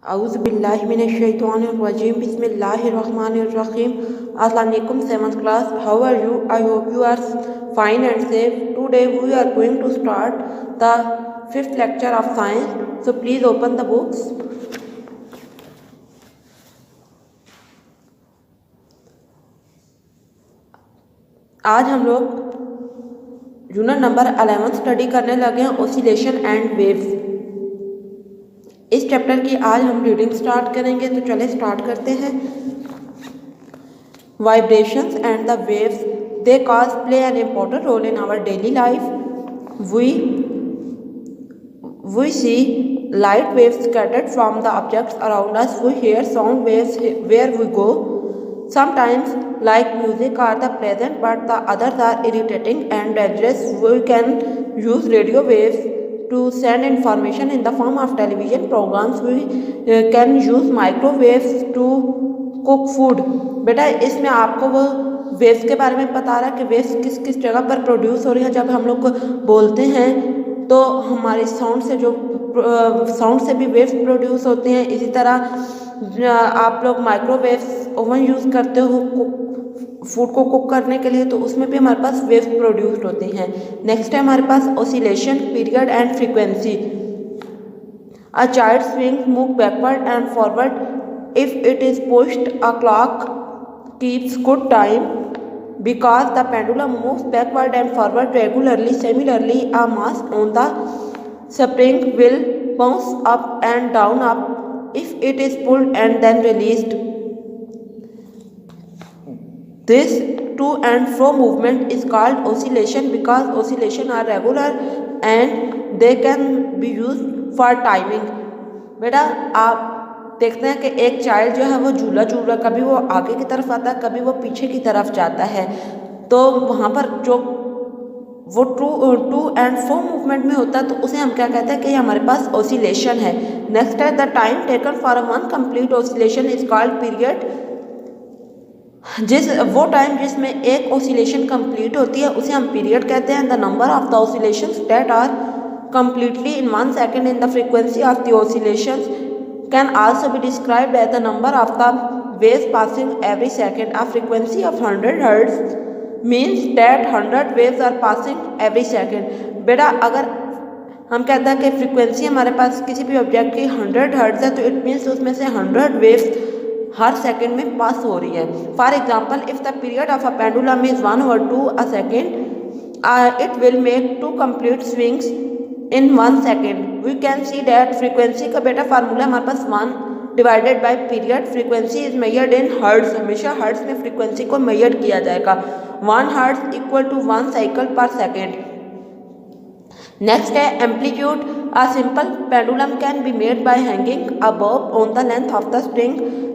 Auzubillahiminash-shaytanir-rajim. Bismillahir-rahmanir-rahim. Assalamu alaikum, 7th class. How are you? I hope you are fine and safe. Today we are going to start the 5th lecture of science. So please open the books. आज हम लोग unit number 11 study करने लगे हैं, oscillation and waves. इस chapter की आज हम रीडिंग स्टार्ट करेंगे, तो चले स्टार्ट करते हैं। Vibrations and the waves they cause play an important role in our daily life. We see light waves scattered from the objects around us. We hear sound waves where we go. Sometimes, like music, are the pleasant, but the others are irritating and dangerous. We can use radio waves to send information in the form of television programs. We can use microwaves to cook food. बेटा इसमें आपको वो waves के बारे में बता रहा है कि वेव्स किस किस जगह पर प्रोड्यूस हो रही है। जब हम लोग बोलते हैं तो हमारे साउंड से भी वेव्स प्रोड्यूस होते हैं। इसी तरह आप लोग माइक्रोवेव्स ओवन यूज़ करते हो फूड को कुक करने के लिए, तो उसमें भी हमारे पास वेव्स प्रोड्यूस्ड होती हैं। नेक्स्ट है हमारे पास oscillation, period and frequency. A child swing move backward and forward if it is pushed. A clock keeps good time because the pendulum moves backward and forward regularly. Similarly, a mass on the spring will bounce up and down if it is pulled and then released. This to and fro movement is called oscillation because oscillation are regular and they can be used for timing. बेटा आप देखते हैं कि एक child जो है वो झूला झूल रहा, कभी वो आगे की तरफ आता है, कभी वो पीछे की तरफ जाता है। तो वहाँ पर जो वो टू एंड फ्रो मूवमेंट में होता है, तो उसे हम क्या कहते हैं कि हमारे पास ऑसिलेशन है। नेक्स्ट है the time taken for one complete oscillation is called period. वो टाइम जिसमें एक ऑसिलेशन कंप्लीट होती है उसे हम पीरियड कहते हैं। The number of the oscillations that are completely in 1 second in the frequency of the oscillations can also be described as the number of the waves passing every second. A frequency of 100 Hz means that 100 waves are passing every second. बेटा अगर हम कहते हैं कि frequency हमारे पास किसी भी object की 100 Hz है, तो इट मीन्स उसमें से 100 वेव्स हर सेकेंड में पास हो रही है। For example, if the period of a pendulum is 1/2 a second, it will make 2 complete swings in 1 second. We can see that frequency का बेटा फार्मूला हमारे पास 1 divided by period. Frequency is measured in hertz. हमेशा hertz में frequency को measure किया जाएगा। 1 hertz equal to 1 cycle per second. Next है amplitude. A simple pendulum can be made by hanging a bob on the length of the string.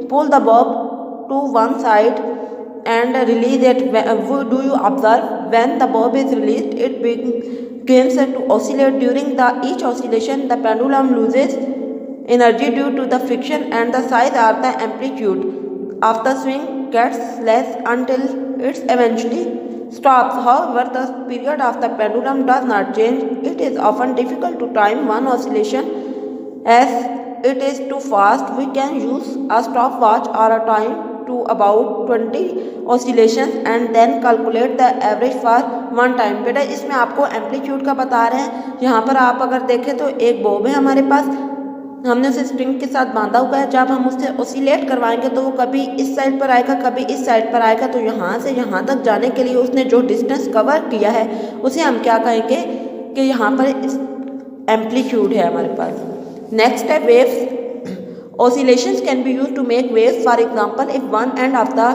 Pull the bob to one side and release it. Do you observe when the bob is released, it begins to oscillate. During each oscillation, the pendulum loses energy due to the friction and the size or the amplitude of the swing gets less until it eventually stops. However, the period of the pendulum does not change. It is often difficult to time one oscillation as it is too fast. We can use a stopwatch or a time to about 20 oscillations and then calculate the average for one time. बेटा इसमें आपको amplitude का बता रहे हैं। यहाँ पर आप अगर देखें तो एक बॉब है हमारे पास, हमने उसे स्ट्रिंग के साथ बांधा हुआ है। जब हम उससे ऑसिलेट करवाएंगे तो वो कभी इस साइड पर आएगा, कभी इस साइड पर आएगा। तो यहाँ से यहाँ तक जाने के लिए उसने जो डिस्टेंस कवर किया है उसे हम क्या कहेंगे कि यहाँ पर एम्पलीट्यूड है हमारे पास। नेक्स्ट है waves. Oscillations can be used to make waves. For example, if one end of the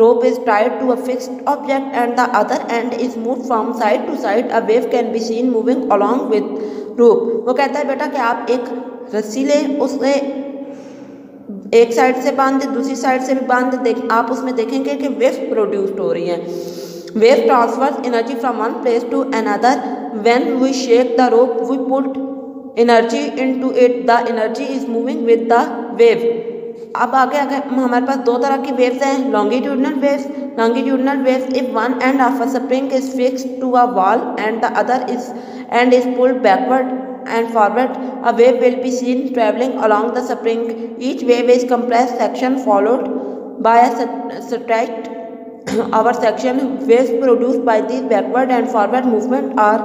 rope is tied to a fixed object and the other end is moved from side to side, a wave can be seen moving along with rope. वो कहता है बेटा कि आप एक रस्सी लें, उसे एक साइड से बांध दें, दूसरी साइड से भी बांध दें, आप उसमें देखेंगे कि वेव्स प्रोड्यूस्ड हो रही हैं। Wave transfers energy from one place to another. When we shake the rope, we put energy into it. The energy is moving with the wave. अब आगे हमारे पास दो तरह की वेव्स हैं, longitudinal waves. Longitudinal waves if one end of a spring is fixed to a wall and the other is pulled backward and forward, a wave will be seen traveling along the spring. Each wave is compressed section followed by a straight our section. Waves produced by these backward and forward movement are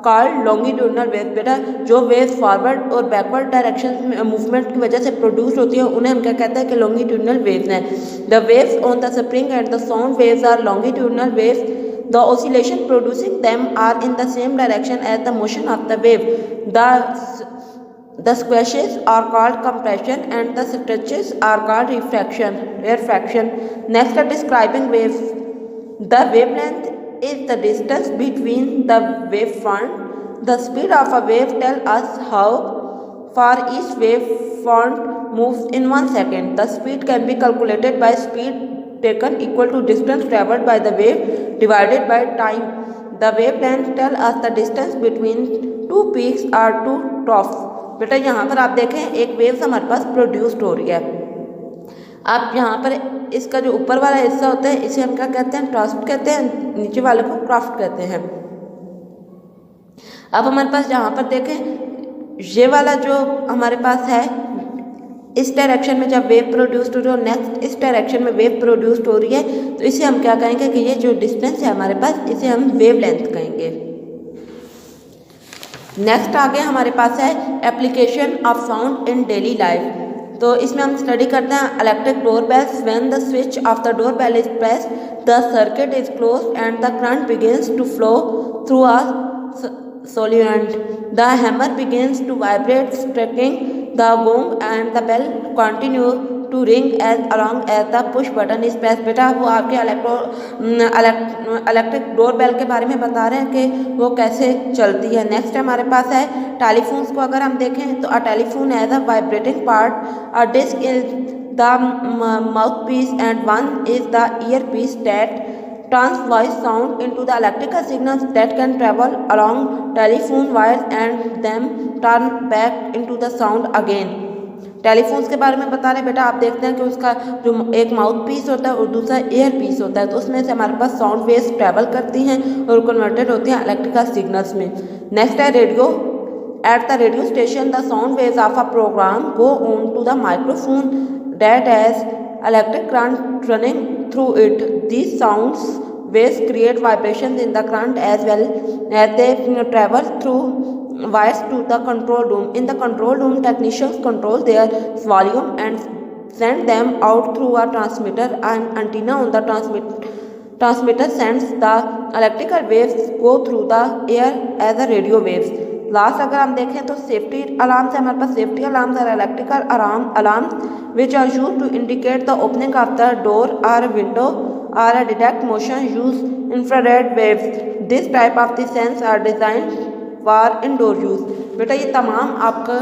called longitudinal waves. बेटा जो waves forward और backward direction में movement की वजह से produce होती है उन्हें हम क्या कहते हैं कि लॉन्गिट्यूडनल वेव्स हैं. The waves on the spring and the sound waves are longitudinal waves. The oscillation producing them are in the same direction as the motion of the wave. The squashes are called compression and the stretches are called rarefaction. Next, describing waves. The wavelength is the distance between the wavefront. The speed of a wave tells us how far each wavefront moves in 1 second. The speed can be calculated by speed taken equal to distance traveled by the wave divided by time. The wavelength tell us the distance between two peaks or two troughs. बेटा यहाँ पर आप देखें एक waves हमारे पास produced हो रही है. आप यहाँ पर इसका जो ऊपर वाला हिस्सा होता है इसे हम क्या कहते हैं, ट्राफ्ट कहते हैं, नीचे वाले को क्राफ्ट कहते हैं. अब हमारे पास यहाँ पर देखें ये वाला जो हमारे पास है इस डायरेक्शन में जब वेव प्रोड्यूस्ड हो रही है और नेक्स्ट इस डायरेक्शन में वेव प्रोड्यूस्ड हो रही है तो इसे हम क्या कहेंगे कि ये जो डिस्टेंस है हमारे पास इसे हम वेव लेंथ कहेंगे. नेक्स्ट आगे हमारे पास है application of sound in daily life. तो इसमें हम स्टडी करते हैं electric door bells. When the switch of the door bell is pressed the circuit is closed and the current begins to flow through a solenoid. The hammer begins to vibrate, striking the gong, and the bell continues to ring as long as the push button is pressed. बेटा वो आपके electric door bell के बारे में बता रहे हैं कि वो कैसे चलती है. नेक्स्ट हमारे पास है टेलीफोन्स को अगर हम देखें तो a telephone as a vibrating part, a disc is the mouth piece and one is the ear piece that turns voice sound into the electrical signals that can travel along telephone wires and then turn back into the sound again. Telephones के बारे में बता रहे बेटा आप देखते हैं कि उसका जो एक माउथ पीस होता है और दूसरा ईयर पीस होता है तो उसमें से हमारे पास साउंड वेव्स ट्रैवल करती हैं और कन्वर्टेड होती हैं इलेक्ट्रिकल सिग्नल्स में. नेक्स्ट है radio. At the radio station the sound waves of a program go on to the microphone that has electric current running through it. These sounds waves create vibrations in the current as well as they travel through wires to the control room. In the control room, technicians control their volume and send them out through a transmitter and antenna on the transmitter sends the electrical waves go through the air as a radio waves. Last अगर हम देखें तो safety alarm से हमारे पास safety alarms और electrical alarm which are use to indicate the opening of the door और window और detect motion use infrared waves. This type of the sense are design for indoor use. बेटा ये तमाम आपका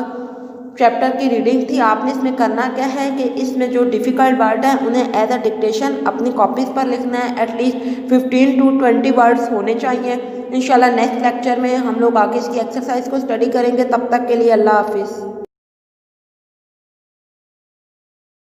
चैप्टर की reading थी. आपने इसमें करना क्या है कि इसमें जो डिफ़िकल्ट वर्ड हैं उन्हें एज अ डिक्टेशन अपनी कॉपीज़ पर लिखना है. एटलीस्ट 15 to 20 वर्ड्स होने चाहिए. इंशाल्लाह नेक्स्ट लेक्चर में हम लोग आगे इसकी एक्सरसाइज को स्टडी करेंगे. तब तक के लिए अल्लाह हाफिज़.